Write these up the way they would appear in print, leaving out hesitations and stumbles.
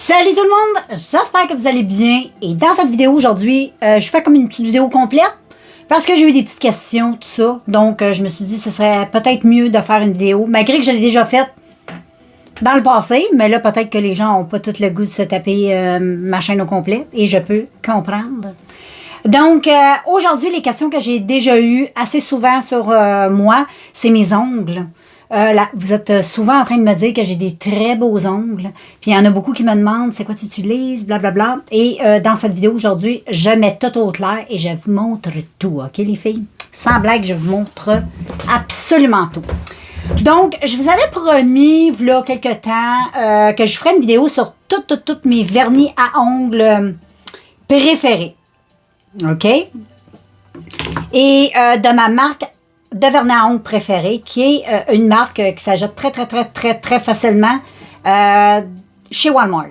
Salut tout le monde, j'espère que vous allez bien et dans cette vidéo aujourd'hui, je fais comme une petite vidéo complète parce que j'ai eu des petites questions, tout ça, donc je me suis dit que ce serait peut-être mieux de faire une vidéo, malgré que je l'ai déjà faite dans le passé, mais là peut-être que les gens n'ont pas tout le goût de se taper ma chaîne au complet et je peux comprendre. Donc aujourd'hui, les questions que j'ai déjà eues assez souvent sur moi, c'est mes ongles. Là, vous êtes souvent en train de me dire que j'ai des très beaux ongles. Puis il y en a beaucoup qui me demandent c'est quoi tu utilises, blablabla. Et dans cette vidéo aujourd'hui, je mets tout au clair et je vous montre tout, ok les filles? Sans blague, je vous montre absolument tout. Donc, je vous avais promis, il y a quelques temps, que je ferais une vidéo sur tous mes vernis à ongles préférés. OK? Et de ma marque de vernis à ongles préférée, qui est une marque qui s'achète très facilement chez Walmart.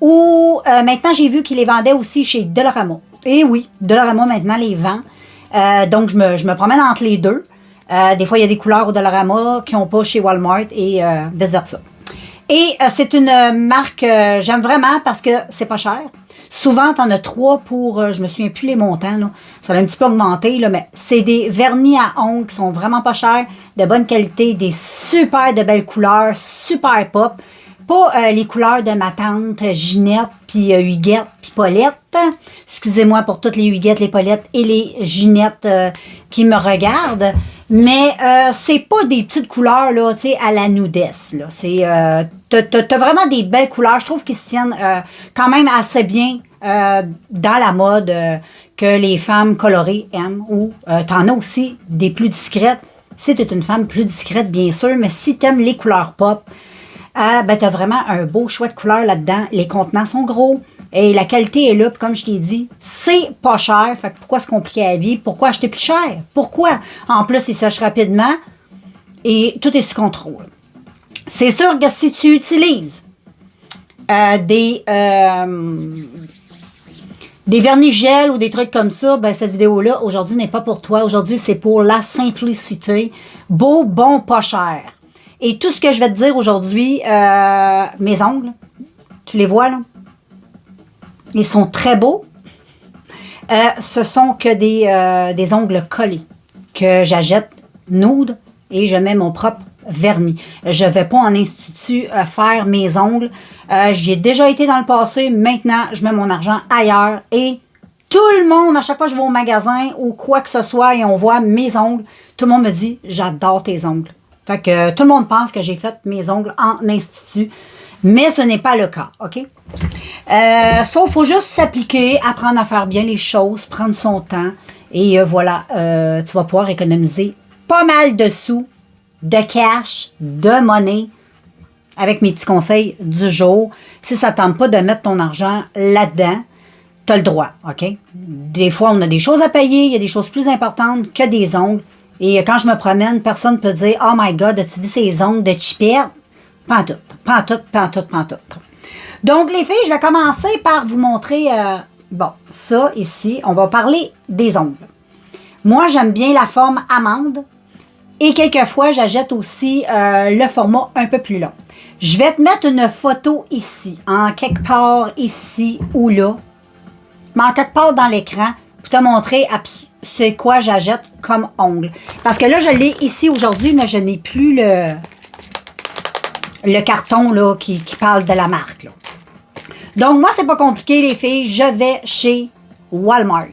Ou maintenant, j'ai vu qu'ils les vendaient aussi chez Dollarama. Et oui, Dollarama maintenant les vend. Donc, je me promène entre les deux. Des fois, il y a des couleurs au Dollarama qui n'ont pas chez Walmart et vice-versa. Et c'est une marque que j'aime vraiment parce que c'est pas cher. Souvent, tu en as 3 pour, je me souviens plus les montants, là. Ça a un petit peu augmenté, là, mais c'est des vernis à ongles qui sont vraiment pas chers, de bonne qualité, des super de belles couleurs, super pop. Pas les couleurs de ma tante Ginette, puis Huguette, puis Paulette. Excusez-moi pour toutes les Huguettes, les Paulettes et les Ginettes qui me regardent. Mais c'est pas des petites couleurs, là, tu sais, à la Nudesse, là. C'est, t'as vraiment des belles couleurs. Je trouve qu'ils se tiennent quand même assez bien dans la mode que les femmes colorées aiment. Ou t'en as aussi des plus discrètes. Si t'es une femme plus discrète, bien sûr, mais si t'aimes les couleurs pop, ben t'as vraiment un beau choix de couleurs là-dedans. Les contenants sont gros. Et la qualité est là, puis comme je t'ai dit, c'est pas cher. Fait que pourquoi se compliquer la vie? Pourquoi acheter plus cher? Pourquoi? En plus, il sèche rapidement et tout est sous contrôle. C'est sûr que si tu utilises des vernis gel ou des trucs comme ça, ben cette vidéo-là, aujourd'hui, n'est pas pour toi. Aujourd'hui, c'est pour la simplicité. Beau, bon, pas cher. Et tout ce que je vais te dire aujourd'hui, mes ongles, tu les vois là? Ils sont très beaux. Ce sont que des ongles collés que j'achète nude et je mets mon propre vernis. Je ne vais pas en institut faire mes ongles. J'y ai déjà été dans le passé. Maintenant, je mets mon argent ailleurs et tout le monde, à chaque fois que je vais au magasin ou quoi que ce soit et on voit mes ongles, tout le monde me dit « J'adore tes ongles ». Fait que tout le monde pense que j'ai fait mes ongles en institut. Mais ce n'est pas le cas, OK? Sauf qu'il faut juste s'appliquer, apprendre à faire bien les choses, prendre son temps. Et voilà, tu vas pouvoir économiser pas mal de sous, de cash, de monnaie, avec mes petits conseils du jour. Si ça ne tente pas de mettre ton argent là-dedans, tu as le droit, OK? Des fois, on a des choses à payer, il y a des choses plus importantes que des ongles. Et quand je me promène, personne ne peut dire « Oh my God, as-tu vu ces ongles de chipette? » Pantoute. Donc, les filles, je vais commencer par vous montrer, bon, ça ici, on va parler des ongles. Moi, j'aime bien la forme amande et quelquefois, j'achète aussi le format un peu plus long. Je vais te mettre une photo ici, en quelque part ici ou là, mais en quelque part dans l'écran pour te montrer c'est quoi j'achète comme ongle. Parce que là, je l'ai ici aujourd'hui, mais je n'ai plus le carton là, qui parle de la marque. Là. Donc, moi, c'est pas compliqué, les filles. Je vais chez Walmart.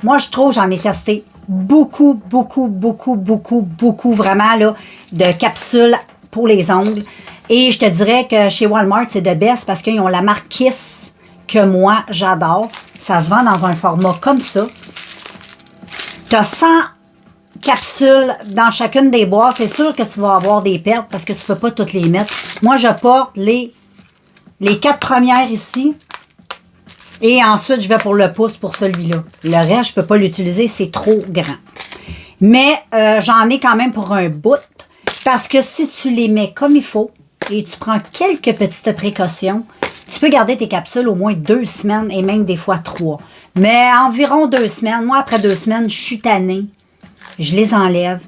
Moi, je trouve, j'en ai testé beaucoup, vraiment, là, de capsules pour les ongles. Et je te dirais que chez Walmart, c'est de best parce qu'ils ont la marque Kiss que moi, j'adore. Ça se vend dans un format comme ça. Tu as 100 capsules dans chacune des boîtes. C'est sûr que tu vas avoir des pertes parce que tu ne peux pas toutes les mettre. Moi, je porte les 4 premières ici. Et ensuite, je vais pour le pouce pour celui-là. Le reste, je ne peux pas l'utiliser. C'est trop grand. Mais j'en ai quand même pour un bout. Parce que si tu les mets comme il faut et tu prends quelques petites précautions, tu peux garder tes capsules au moins 2 semaines et même des fois 3. Mais environ 2 semaines. Moi, après 2 semaines, je suis tannée. Je les enlève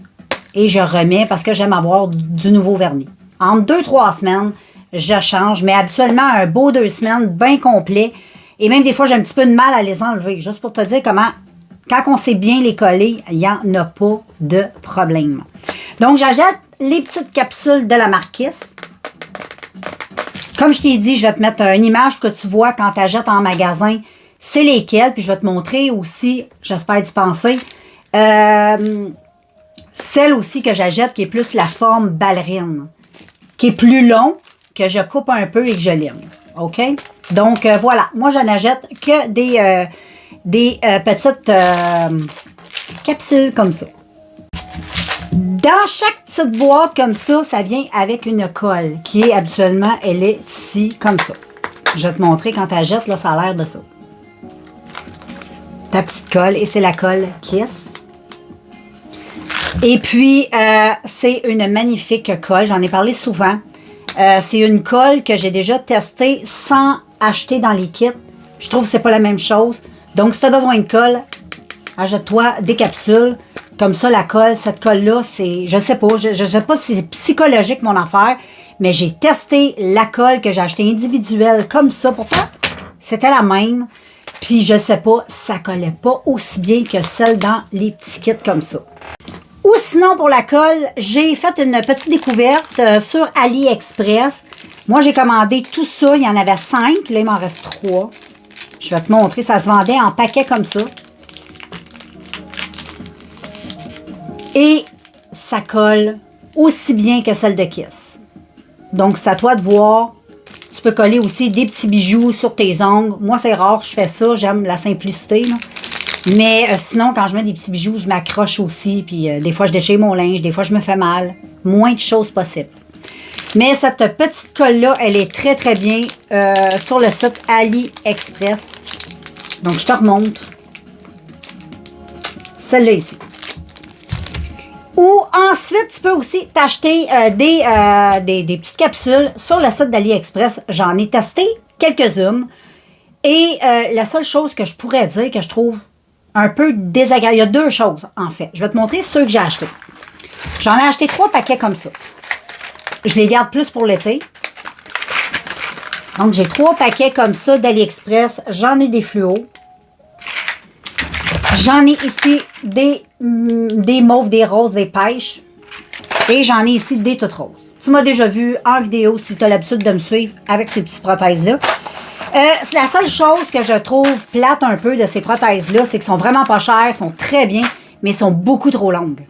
et je remets parce que j'aime avoir du nouveau vernis. En 2-3 semaines, je change. Mais habituellement, un beau 2 semaines, bien complet. Et même des fois, j'ai un petit peu de mal à les enlever. Juste pour te dire comment, quand on sait bien les coller, il n'y en a pas de problème. Donc, j'achète les petites capsules de la marque Kiss. Comme je t'ai dit, je vais te mettre une image que tu vois quand tu achètes en magasin. C'est lesquelles. Puis, je vais te montrer aussi, j'espère d'y penser, celle aussi que j'achète qui est plus la forme ballerine. Qui est plus long, que je coupe un peu et que je lime. OK? Donc, voilà. Moi, je n'achète que des petites capsules comme ça. Dans chaque petite boîte comme ça, ça vient avec une colle qui est habituellement, elle est ici, comme ça. Je vais te montrer quand tu achètes, là, ça a l'air de ça. Ta petite colle, et c'est la colle Kiss. Et puis, c'est une magnifique colle. J'en ai parlé souvent. C'est une colle que j'ai déjà testée sans acheter dans les kits. Je trouve que c'est pas la même chose. Donc, si tu as besoin de colle, achète-toi des capsules. Comme ça, la colle, cette colle-là, c'est... Je sais pas. Je sais pas si c'est psychologique, mon affaire. Mais j'ai testé la colle que j'ai achetée individuelle comme ça. Pourtant, c'était la même. Puis, je sais pas, ça collait pas aussi bien que celle dans les petits kits comme ça. Ou sinon, pour la colle, j'ai fait une petite découverte sur AliExpress. Moi, j'ai commandé tout ça. Il y en avait 5. Là, il m'en reste 3. Je vais te montrer. Ça se vendait en paquet comme ça. Et ça colle aussi bien que celle de Kiss. Donc, c'est à toi de voir. Tu peux coller aussi des petits bijoux sur tes ongles. Moi, c'est rare que je fais ça. J'aime la simplicité, là. Mais sinon, quand je mets des petits bijoux, je m'accroche aussi. Puis des fois, je déchire mon linge. Des fois, je me fais mal. Moins de choses possibles. Mais cette petite colle-là, elle est très, très bien sur le site AliExpress. Donc, je te remontre. Celle-là ici. Ou ensuite, tu peux aussi t'acheter des petites capsules sur le site d'AliExpress. J'en ai testé quelques-unes. Et la seule chose que je pourrais dire que je trouve un peu désagréable, il y a 2 choses en fait. Je vais te montrer ceux que j'ai achetés. J'en ai acheté 3 paquets comme ça. Je les garde plus pour l'été. Donc, j'ai 3 paquets comme ça d'AliExpress. J'en ai des fluos. J'en ai ici des mauves, des roses, des pêches. Et j'en ai ici des toutes roses. Tu m'as déjà vu en vidéo si tu as l'habitude de me suivre avec ces petites prothèses-là. La seule chose que je trouve plate un peu de ces prothèses-là, c'est qu'elles sont vraiment pas chères, sont très bien, mais elles sont beaucoup trop longues.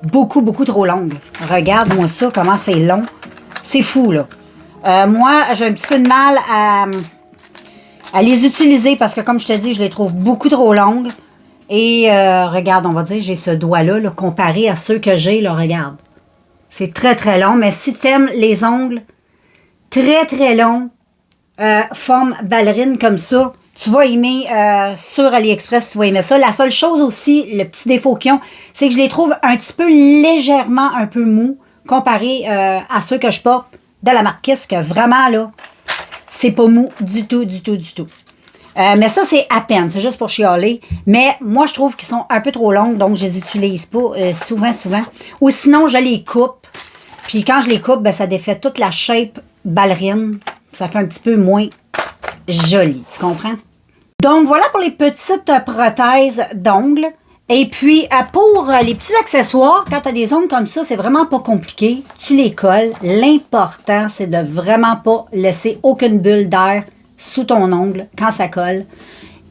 Beaucoup, beaucoup trop longues. Regarde-moi ça, comment c'est long. C'est fou, là. Moi, j'ai un petit peu de mal à les utiliser parce que, comme je te dis, je les trouve beaucoup trop longues. Et regarde, on va dire, j'ai ce doigt-là, là, comparé à ceux que j'ai, là, regarde. C'est très, très long, mais si tu aimes les ongles très, très longs, forme ballerine comme ça, tu vas aimer sur AliExpress, tu vas aimer ça. La seule chose aussi, le petit défaut qu'ils ont, c'est que je les trouve un petit peu légèrement un peu mous comparé à ceux que je porte de la marque Kiss, que vraiment là, c'est pas mou du tout, du tout, du tout. Mais ça, c'est à peine, c'est juste pour chialer. Mais moi, je trouve qu'ils sont un peu trop longues, donc je les utilise pas souvent. Ou sinon, je les coupe. Puis quand je les coupe, ben, ça défait toute la shape ballerine. Ça fait un petit peu moins joli, tu comprends? Donc, voilà pour les petites prothèses d'ongles. Et puis, pour les petits accessoires, quand tu as des ongles comme ça, c'est vraiment pas compliqué. Tu les colles. L'important, c'est de vraiment pas laisser aucune bulle d'air sous ton ongle quand ça colle.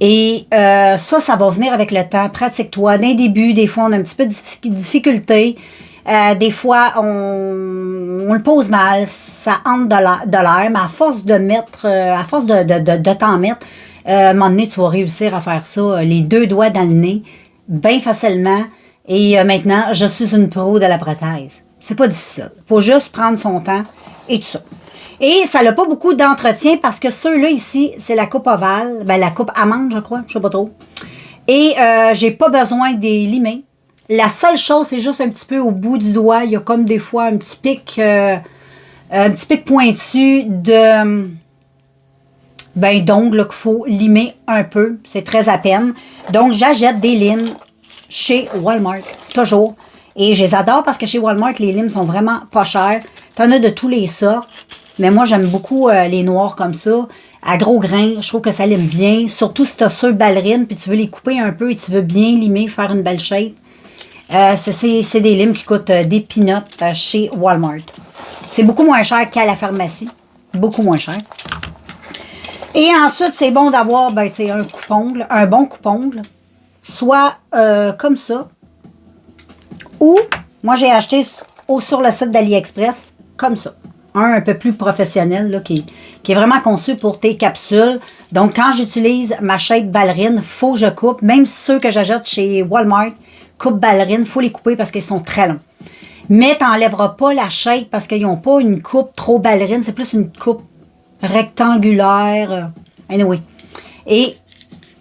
Et ça va venir avec le temps. Pratique-toi. D'un début, des fois, on a un petit peu de difficulté. Des fois, on le pose mal, ça entre de l'air, mais à force de mettre, à force de t'en mettre, à un moment donné, tu vas réussir à faire ça, les 2 doigts dans le nez, bien facilement. Et maintenant, je suis une pro de la prothèse. C'est pas difficile. Faut juste prendre son temps et tout ça. Et ça n'a pas beaucoup d'entretien parce que ceux-là ici, c'est la coupe ovale, ben la coupe amande, je crois, je sais pas trop. Et j'ai pas besoin de les limer. La seule chose, c'est juste un petit peu au bout du doigt. Il y a comme des fois un petit pic pointu d'ongles qu'il faut limer un peu. C'est très à peine. Donc, j'achète des limes chez Walmart, toujours. Et je les adore parce que chez Walmart, les limes sont vraiment pas chers. T'en as de tous les sortes. Mais moi, j'aime beaucoup les noirs comme ça, à gros grains. Je trouve que ça lime bien. Surtout si tu as sur ballerines, puis tu veux les couper un peu et tu veux bien limer, faire une belle shape. C'est des limes qui coûtent des peanuts chez Walmart. C'est beaucoup moins cher qu'à la pharmacie. Beaucoup moins cher. Et ensuite, c'est bon d'avoir un coupe-ongle, un bon coupe-ongle. Soit comme ça. Ou, moi j'ai acheté sur le site d'AliExpress, comme ça. Un peu plus professionnel, là, qui est vraiment conçu pour tes capsules. Donc, quand j'utilise ma shape ballerine, il faut que je coupe. Même ceux que j'achète chez Walmart, coupe ballerine, il faut les couper parce qu'ils sont très longs. Mais tu n'enlèveras pas la shape parce qu'ils n'ont pas une coupe trop ballerine. C'est plus une coupe rectangulaire. Anyway. Et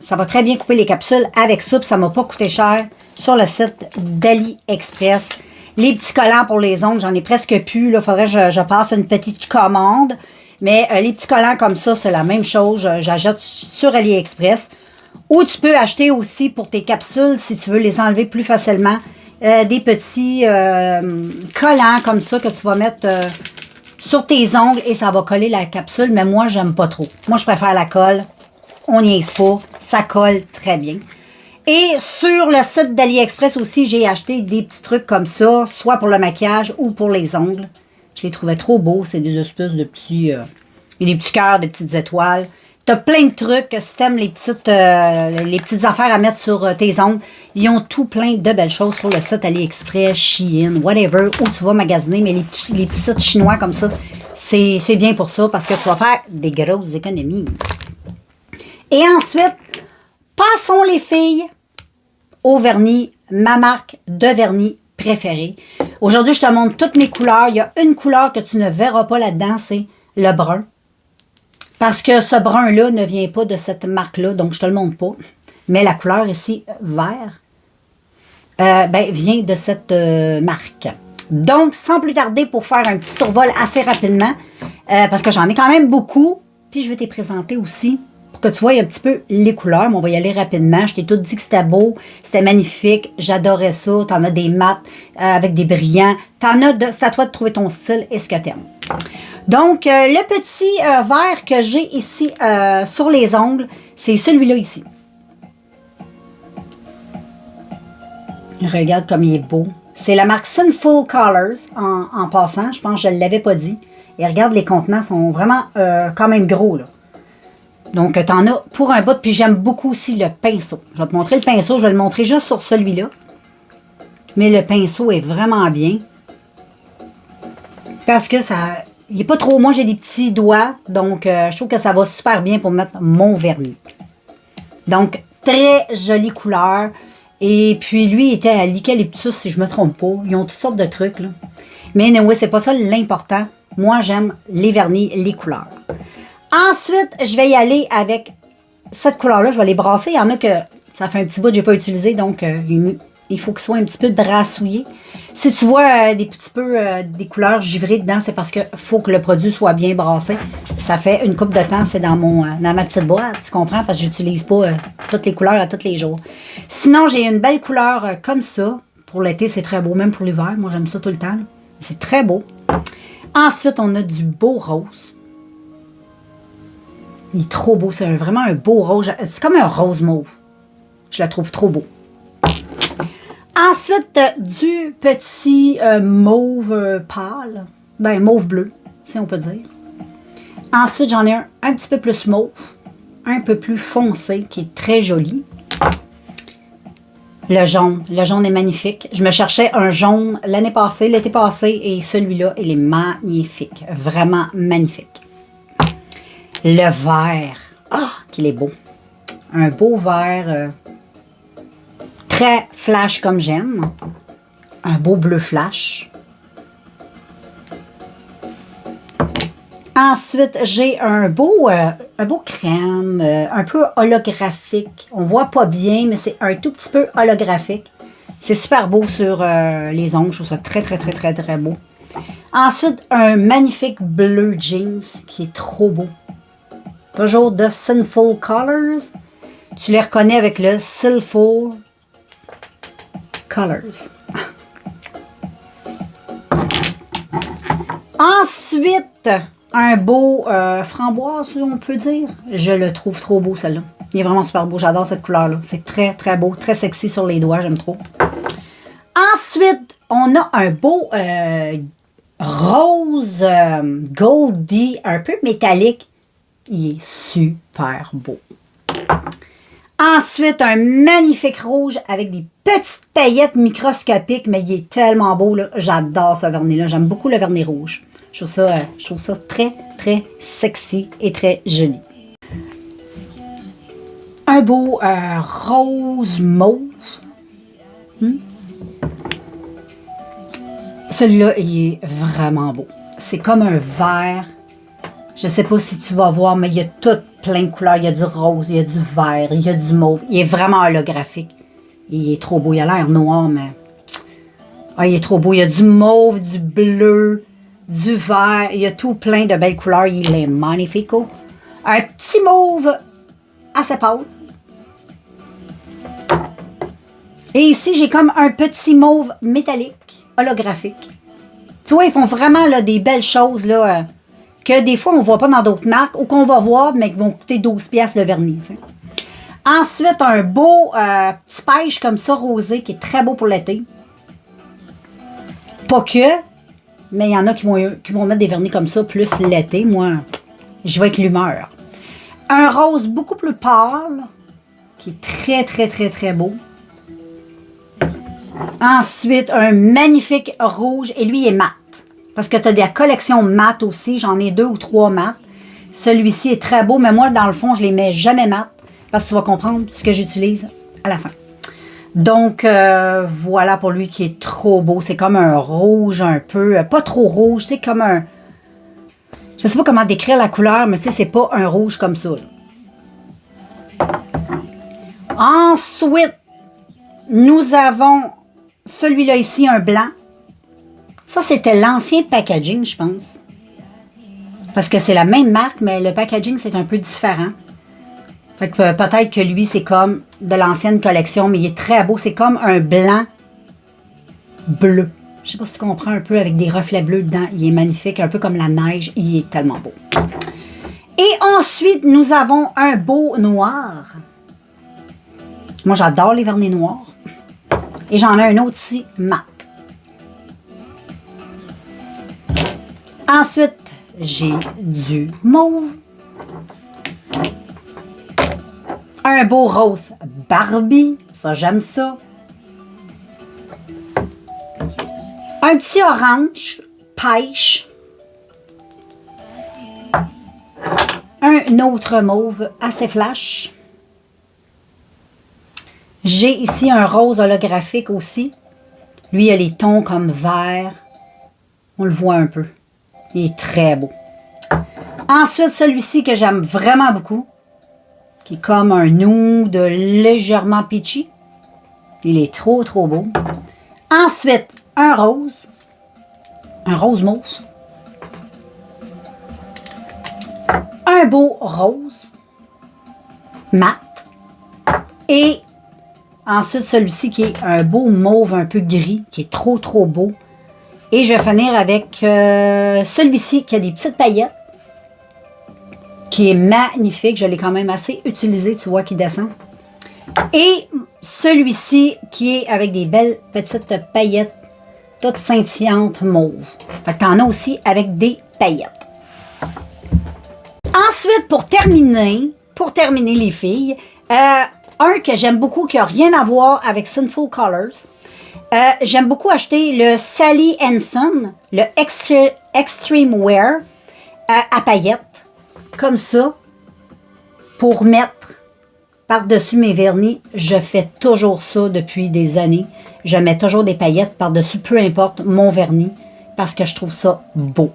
ça va très bien couper les capsules avec ça. Puis ça ne m'a pas coûté cher sur le site d'AliExpress. Les petits collants pour les ongles, j'en ai presque plus. Il faudrait que je passe une petite commande. Mais les petits collants comme ça, c'est la même chose. J'achète sur AliExpress. Ou tu peux acheter aussi pour tes capsules, si tu veux les enlever plus facilement, des petits collants comme ça que tu vas mettre sur tes ongles et ça va coller la capsule. Mais moi, j'aime pas trop. Moi, je préfère la colle. On n'y est pas. Ça colle très bien. Et sur le site d'AliExpress aussi, j'ai acheté des petits trucs comme ça, soit pour le maquillage ou pour les ongles. Je les trouvais trop beaux. C'est des espèces de petits... des petits cœurs, des petites étoiles. T'as plein de trucs, si t'aimes les petites affaires à mettre sur tes ongles. Ils ont tout plein de belles choses sur le site AliExpress, Shein, whatever, où tu vas magasiner. Mais les petits sites chinois comme ça, c'est bien pour ça parce que tu vas faire des grosses économies. Et ensuite, passons les filles au vernis, ma marque de vernis préférée. Aujourd'hui, je te montre toutes mes couleurs. Il y a une couleur que tu ne verras pas là-dedans, c'est le brun. Parce que ce brun-là ne vient pas de cette marque-là, donc je ne te le montre pas. Mais la couleur ici, vert, vient de cette marque. Donc, sans plus tarder, pour faire un petit survol assez rapidement, parce que j'en ai quand même beaucoup, puis je vais te les présenter aussi, pour que tu vois un petit peu les couleurs, mais on va y aller rapidement. Je t'ai tout dit que c'était beau, c'était magnifique, j'adorais ça. T'en as des mats avec des brillants. C'est à toi de trouver ton style et ce que t'aimes. Donc, le petit vert que j'ai ici sur les ongles, c'est celui-là ici. Regarde comme il est beau. C'est la marque Sinful Colors en passant. Je pense que je ne l'avais pas dit. Et regarde, les contenants sont vraiment quand même gros, là. Donc, tu en as pour un bout. Puis, j'aime beaucoup aussi le pinceau. Je vais te montrer le pinceau. Je vais le montrer juste sur celui-là. Mais le pinceau est vraiment bien. Parce que ça... Il n'est pas trop... Moi, j'ai des petits doigts. Donc, je trouve que ça va super bien pour mettre mon vernis. Donc, très jolie couleur. Et puis, lui, il était à l'eucalyptus, si je ne me trompe pas. Ils ont toutes sortes de trucs, là. Mais anyway, c'est pas ça l'important. Moi, j'aime les vernis, les couleurs. Ensuite, je vais y aller avec cette couleur-là. Je vais les brasser. Il y en a que ça fait un petit bout que je n'ai pas utilisé. Donc, il faut qu'ils soient un petit peu brassouillés. Si tu vois des petits peu des couleurs givrées dedans, c'est parce qu'il faut que le produit soit bien brassé. Ça fait une couple de temps, c'est dans ma petite boîte, tu comprends? Parce que j'utilise pas toutes les couleurs à tous les jours. Sinon, j'ai une belle couleur comme ça. Pour l'été, c'est très beau, même pour l'hiver. Moi, j'aime ça tout le temps. C'est très beau. Ensuite, on a du beau rose. Il est trop beau. C'est vraiment un beau rose. C'est comme un rose mauve. Je la trouve trop beau. Ensuite, du petit mauve pâle. Ben, mauve bleu, si on peut dire. Ensuite, j'en ai un petit peu plus mauve. Un peu plus foncé, qui est très joli. Le jaune. Le jaune est magnifique. Je me cherchais un jaune l'année passée, l'été passé, et celui-là, il est magnifique. Vraiment magnifique. Le vert. Ah, qu'il est beau. Un beau vert... très flash comme j'aime. Un beau bleu flash. Ensuite, j'ai un beau crème, un peu holographique. On voit pas bien, mais c'est un tout petit peu holographique. C'est super beau sur les ongles. Je trouve ça très, très, très, très, très beau. Ensuite, un magnifique bleu jeans qui est trop beau. Toujours de Sinful Colors. Tu les reconnais avec le Sinful Colors. Ensuite, un beau framboise, si on peut dire. Je le trouve trop beau, celle-là. Il est vraiment super beau. J'adore cette couleur-là. C'est très, très beau. Très sexy sur les doigts. J'aime trop. Ensuite, on a un beau rose goldie, un peu métallique. Il est super beau. Ensuite, un magnifique rouge avec des petites paillettes microscopiques, mais il est tellement beau, là. J'adore ce vernis-là. J'aime beaucoup le vernis rouge. Je trouve ça très, très sexy et très joli. Un beau rose mauve. Celui-là, il est vraiment beau. C'est comme un vert. Je ne sais pas si tu vas voir, mais il y a tout plein de couleurs. Il y a du rose, il y a du vert, il y a du mauve. Il est vraiment holographique. Il est trop beau. Il a l'air noir, mais... Ah, il est trop beau. Il y a du mauve, du bleu, du vert. Il y a tout plein de belles couleurs. Il est magnifique. Un petit mauve assez pâle. Et ici, j'ai comme un petit mauve métallique, holographique. Tu vois, ils font vraiment là, des belles choses là, que des fois, on ne voit pas dans d'autres marques ou qu'on va voir, mais qui vont coûter 12$ le vernis. T'sais. Ensuite, un beau petit pêche comme ça, rosé, qui est très beau pour l'été. Pas que, mais il y en a qui vont mettre des vernis comme ça plus l'été. Moi, je vais avec l'humeur. Un rose beaucoup plus pâle, qui est très, très, très, très beau. Ensuite, un magnifique rouge, et lui, il est mat. Parce que tu as des collections mat aussi. J'en ai 2 ou 3 mat. Celui-ci est très beau, mais moi, dans le fond, je les mets jamais mat. Parce que tu vas comprendre ce que j'utilise à la fin. Donc, voilà pour lui qui est trop beau. C'est comme un rouge un peu, pas trop rouge, c'est comme un... Je sais pas comment décrire la couleur, mais tu sais, c'est pas un rouge comme ça. Là. Ensuite, nous avons celui-là ici, un blanc. Ça, c'était l'ancien packaging, je pense. Parce que c'est la même marque, mais le packaging, c'est un peu différent. Fait que peut-être que lui, c'est comme de l'ancienne collection, mais il est très beau. C'est comme un blanc bleu. Je sais pas si tu comprends un peu avec des reflets bleus dedans. Il est magnifique, un peu comme la neige. Il est tellement beau. Et ensuite, nous avons un beau noir. Moi, j'adore les vernis noirs. Et j'en ai un autre ici, mat. Ensuite, j'ai du mauve. Un beau rose Barbie. Ça, j'aime ça. Un petit orange pêche. Un autre mauve assez flash. J'ai ici un rose holographique aussi. Lui, il a les tons comme vert. On le voit un peu. Il est très beau. Ensuite, celui-ci que j'aime vraiment beaucoup, qui est comme un nude légèrement peachy. Il est trop, trop beau. Ensuite, un rose mauve. Un beau rose mat. Et ensuite, celui-ci qui est un beau mauve un peu gris, qui est trop, trop beau. Et je vais finir avec celui-ci qui a des petites paillettes, qui est magnifique. Je l'ai quand même assez utilisé, tu vois, qui descend. Et celui-ci qui est avec des belles petites paillettes, toutes scintillantes mauves. Fait que t'en as aussi avec des paillettes. Ensuite, pour terminer les filles, un que j'aime beaucoup, qui n'a rien à voir avec Sinful Colors. J'aime beaucoup acheter le Sally Hansen, le Extreme Wear à paillettes, comme ça, pour mettre par-dessus mes vernis. Je fais toujours ça depuis des années. Je mets toujours des paillettes par-dessus, peu importe mon vernis, parce que je trouve ça beau.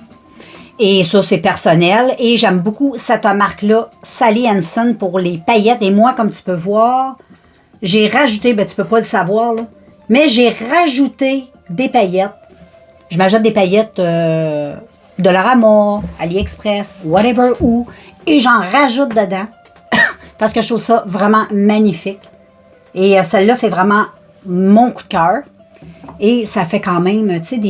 Et ça, c'est personnel. Et j'aime beaucoup cette marque-là, Sally Hansen, pour les paillettes. Et moi, comme tu peux voir, j'ai rajouté, ben tu peux pas le savoir, là, mais j'ai rajouté des paillettes. Je m'ajoute des paillettes Dollarama, AliExpress, whatever où, et j'en rajoute dedans parce que je trouve ça vraiment magnifique. Et celle-là, c'est vraiment mon coup de cœur. Et ça fait quand même, tu sais,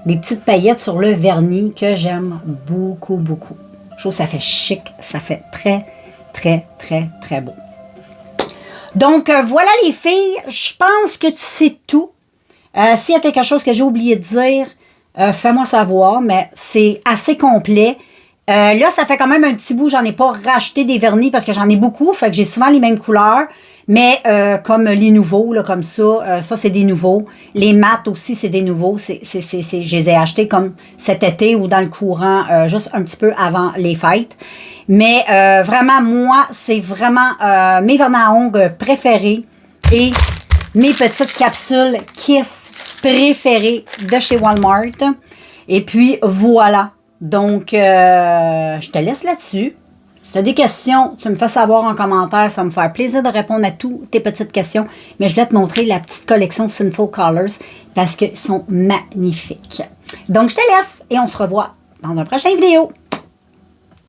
des petites paillettes sur le vernis que j'aime beaucoup, beaucoup. Je trouve que ça fait chic, ça fait très, très, très, très beau. Donc, voilà les filles, je pense que tu sais tout. S'il y a quelque chose que j'ai oublié de dire, fais-moi savoir, mais c'est assez complet. Là, ça fait quand même un petit bout, j'en ai pas racheté des vernis parce que j'en ai beaucoup, fait que j'ai souvent les mêmes couleurs. Mais comme les nouveaux, là, comme ça, ça c'est des nouveaux. Les mats aussi, c'est des nouveaux. Je les ai achetés comme cet été ou dans le courant, juste un petit peu avant les fêtes. Mais vraiment, moi, c'est vraiment mes vernis à ongles préférés et mes petites capsules Kiss préférées de chez Walmart. Et puis, voilà. Donc, je te laisse là-dessus. Si tu as des questions, tu me fais savoir en commentaire. Ça me fait plaisir de répondre à toutes tes petites questions. Mais je voulais te montrer la petite collection Sinful Colors parce qu'ils sont magnifiques. Donc, je te laisse et on se revoit dans une prochaine vidéo.